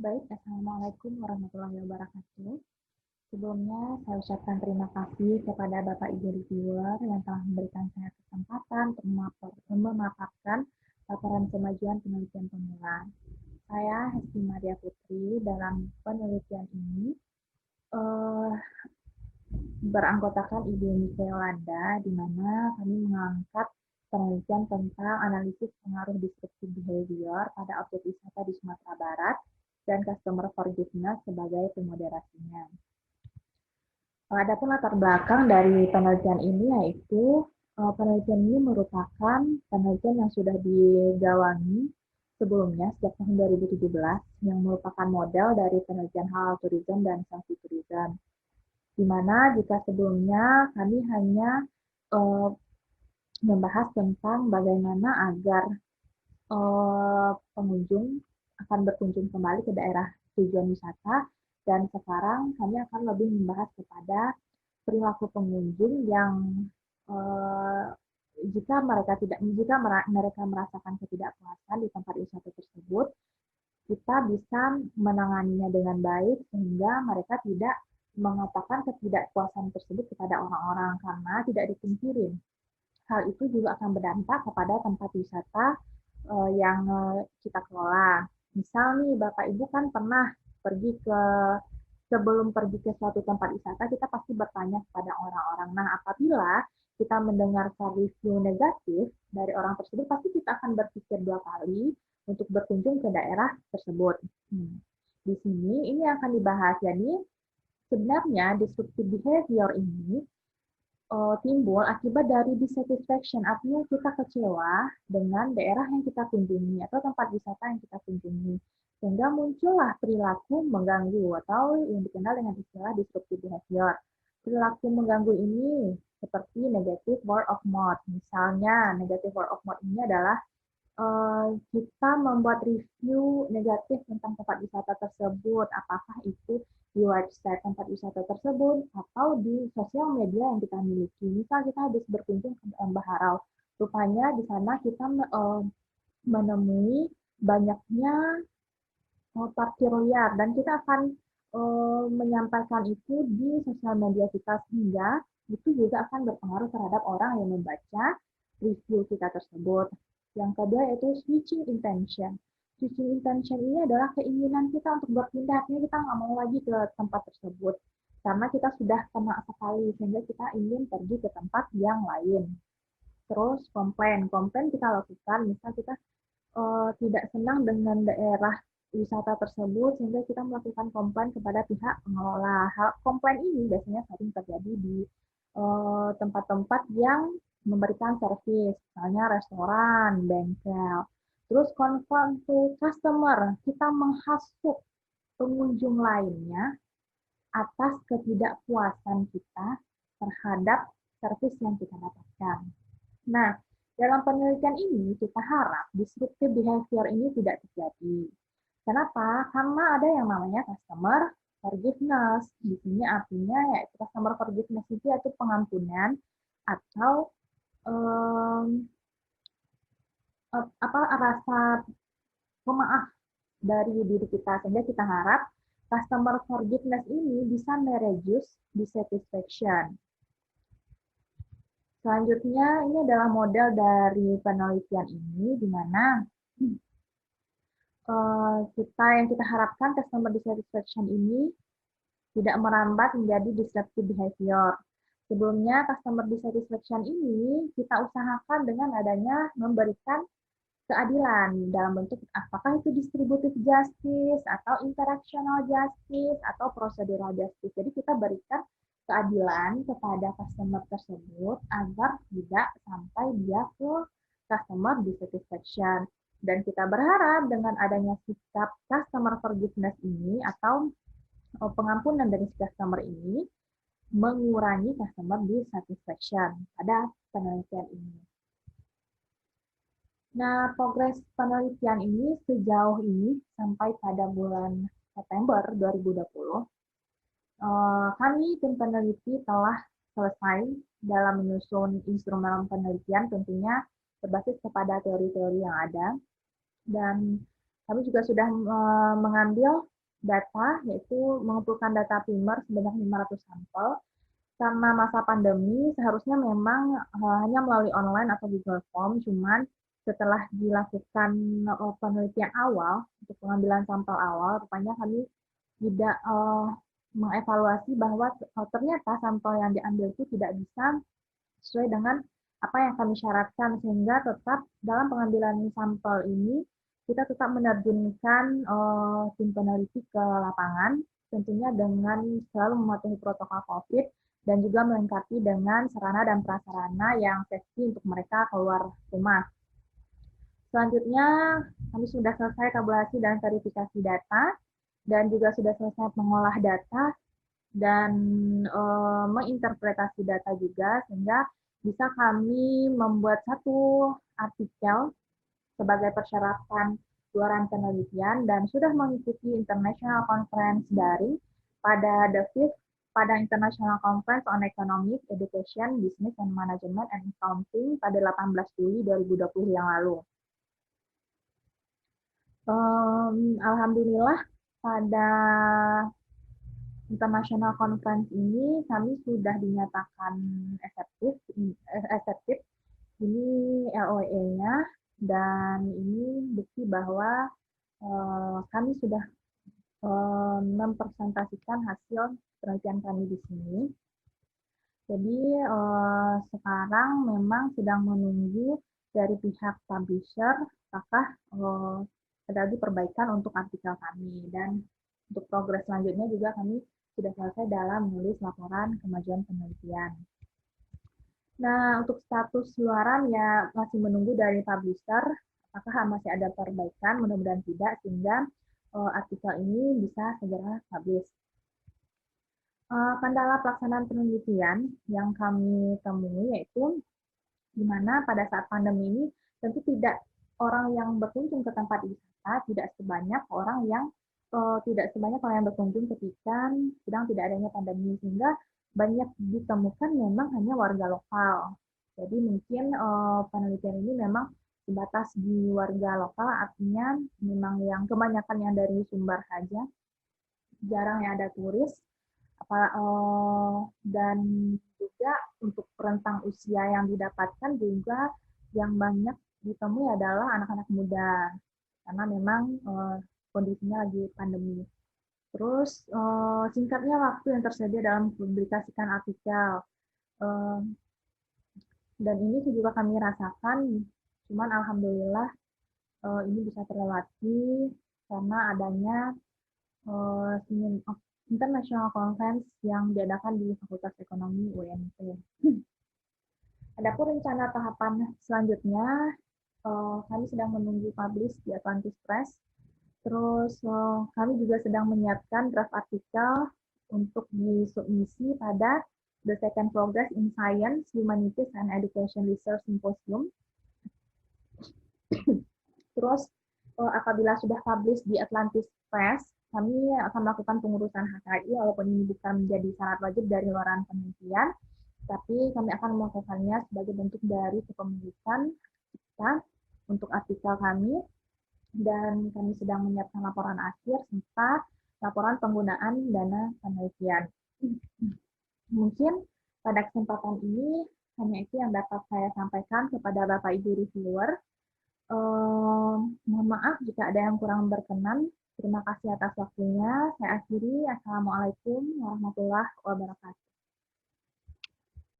Baik, Assalamualaikum warahmatullahi wabarakatuh. Sebelumnya, saya ucapkan terima kasih kepada Bapak Ibu reviewer yang telah memberikan saya kesempatan untuk memaparkan laporan kemajuan penelitian pemula. Saya Hesti Maria Putri. Dalam penelitian ini eh, beranggotakan Ibu Nike Yolanda, di mana kami mengangkat penelitian tentang analisis pengaruh disruptive behavior pada objek wisata di Sumatera Barat dan customer forgiveness sebagai pemoderasinya. Adapun latar belakang dari penelitian ini yaitu penelitian ini merupakan penelitian yang sudah digawangi sebelumnya sejak tahun 2017 yang merupakan model dari penelitian halal tourism dan sanksi tourism. Di mana jika sebelumnya kami hanya uh, membahas tentang bagaimana agar pengunjung akan berkunjung kembali ke daerah tujuan wisata, dan sekarang kami akan lebih membahas kepada perilaku pengunjung yang jika mereka merasakan ketidakpuasan di tempat wisata tersebut, kita bisa menanganinya dengan baik sehingga mereka tidak mengatakan ketidakpuasan tersebut kepada orang-orang, karena tidak dipungkiri hal itu juga akan berdampak kepada tempat wisata yang kita kelola. Misal nih, Bapak Ibu kan pernah sebelum pergi ke suatu tempat wisata, kita pasti bertanya kepada orang-orang. Nah, apabila kita mendengarkan review negatif dari orang tersebut, pasti kita akan berpikir dua kali untuk berkunjung ke daerah tersebut. Di sini ini akan dibahas. Jadi, sebenarnya disruptive behavior ini timbul akibat dari dissatisfaction, artinya kita kecewa dengan daerah yang kita kunjungi atau tempat wisata yang kita kunjungi. Sehingga muncullah perilaku mengganggu atau yang dikenal dengan istilah disruptive behavior. Perilaku mengganggu ini seperti negative word of mouth. Misalnya, negative word of mouth ini adalah kita membuat review negatif tentang tempat wisata tersebut, apakah itu di website tempat wisata tersebut atau di sosial media yang kita miliki. Misal kita habis berkunjung ke Baharau, rupanya di sana kita menemui banyaknya parkir liar, dan kita akan menyampaikan itu di sosial media kita, sehingga itu juga akan berpengaruh terhadap orang yang membaca review kita tersebut. Yang kedua yaitu switching intention. Switching intention ini adalah keinginan kita untuk berpindah, artinya kita nggak mau lagi ke tempat tersebut karena kita sudah kena sekali, sehingga kita ingin pergi ke tempat yang lain. Terus komplain kita lakukan, misal kita tidak senang dengan daerah wisata tersebut, sehingga kita melakukan komplain kepada pihak pengelola. Komplain ini biasanya sering terjadi di tempat-tempat yang memberikan servis, misalnya restoran, bengkel. Terus confront to customer, kita menghasut pengunjung lainnya atas ketidakpuasan kita terhadap servis yang kita dapatkan. Nah, dalam penelitian ini kita harap disruptive behavior ini tidak terjadi. Kenapa? Karena ada yang namanya customer forgiveness. Di sini artinya yaitu customer forgiveness itu yaitu pengampunan atau rasa pemaaf dari diri kita, sehingga kita harap customer forgiveness ini bisa mereduce dissatisfaction. Selanjutnya, ini adalah model dari penelitian ini, di mana yang kita harapkan customer dissatisfaction ini tidak merambat menjadi disruptive behavior. Sebelumnya, customer dissatisfaction ini kita usahakan dengan adanya memberikan keadilan dalam bentuk apakah itu distributive justice atau interactional justice atau procedural justice. Jadi kita berikan keadilan kepada customer tersebut agar tidak sampai dia ke customer dissatisfaction. Dan kita berharap dengan adanya sikap customer forgiveness ini atau pengampunan dari customer ini mengurangi customer dissatisfaction pada penelitian ini. Nah, progres penelitian ini sejauh ini sampai pada bulan September 2020, kami tim peneliti telah selesai dalam menyusun instrumen penelitian, tentunya berbasis kepada teori-teori yang ada, dan kami juga sudah mengambil data, yaitu mengumpulkan data primer sebanyak 500 sampel. Karena masa pandemi, seharusnya memang hanya melalui online atau Google Form, cuman setelah dilakukan penelitian awal, untuk pengambilan sampel awal, rupanya kami tidak mengevaluasi bahwa ternyata sampel yang diambil itu tidak bisa sesuai dengan apa yang kami syaratkan, sehingga tetap dalam pengambilan sampel ini kita tetap menerjunkan tim peneliti ke lapangan, tentunya dengan selalu mematuhi protokol COVID dan juga melengkapi dengan sarana dan prasarana yang safety untuk mereka keluar rumah. Selanjutnya, kami sudah selesai tabulasi dan verifikasi data, dan juga sudah selesai mengolah data dan menginterpretasi data juga, sehingga bisa kami membuat satu artikel sebagai persyaratan luaran penelitian dan sudah mengikuti International Conference daring pada the 5th pada International Conference on Economic Education, Business and Management and Accounting pada 18 Juli 2020 yang lalu. Alhamdulillah pada International Conference ini kami sudah dinyatakan accepted. Ini LOE-nya dan ini bukti bahwa kami sudah mempresentasikan hasil penelitian kami di sini. Jadi sekarang memang sedang menunggu dari pihak publisher apakah ada lagi perbaikan untuk artikel kami, dan untuk progres selanjutnya juga kami sudah selesai dalam menulis laporan kemajuan penelitian. Nah, untuk status luaran ya masih menunggu dari publisher apakah masih ada perbaikan, mudah-mudahan tidak, sehingga artikel ini bisa segera publish. Kendala pelaksanaan penelitian yang kami temui yaitu di mana pada saat pandemi ini tentu tidak orang yang berkunjung ke tempat wisata tidak sebanyak orang yang berkunjung ketika sedang tidak adanya pandemi, sehingga banyak ditemukan memang hanya warga lokal. Jadi mungkin penelitian ini memang sebatas di warga lokal, artinya memang yang kebanyakan yang dari Sumbar saja, jarang yang ada turis. Dan juga untuk rentang usia yang didapatkan juga yang banyak ditemui adalah anak-anak muda, karena memang kondisinya lagi pandemi. Terus singkatnya waktu yang tersedia dalam mempublikasikan artikel, dan ini juga kami rasakan, cuman alhamdulillah ini bisa terlewati karena adanya International Conference yang diadakan di Fakultas Ekonomi UNT. Adapun rencana tahapan selanjutnya, kami sedang menunggu publish di Atlantis Press. Terus kami juga sedang menyiapkan draft artikel untuk disubmisi pada The Second Progress in Science, Humanities, and Education Research Symposium. Terus apabila sudah publish di Atlantis Press, kami akan melakukan pengurusan HKI, walaupun ini bukan menjadi syarat wajib dari luaran penelitian, tapi kami akan melakukannya sebagai bentuk dari kepemilikan kita untuk artikel kami, dan kami sedang menyiapkan laporan akhir serta laporan penggunaan dana penelitian. Mungkin pada kesempatan ini hanya itu yang dapat saya sampaikan kepada Bapak Ibu reviewer. Mohon maaf jika ada yang kurang berkenan. Terima kasih atas waktunya. Saya akhiri. Assalamualaikum warahmatullahi wabarakatuh.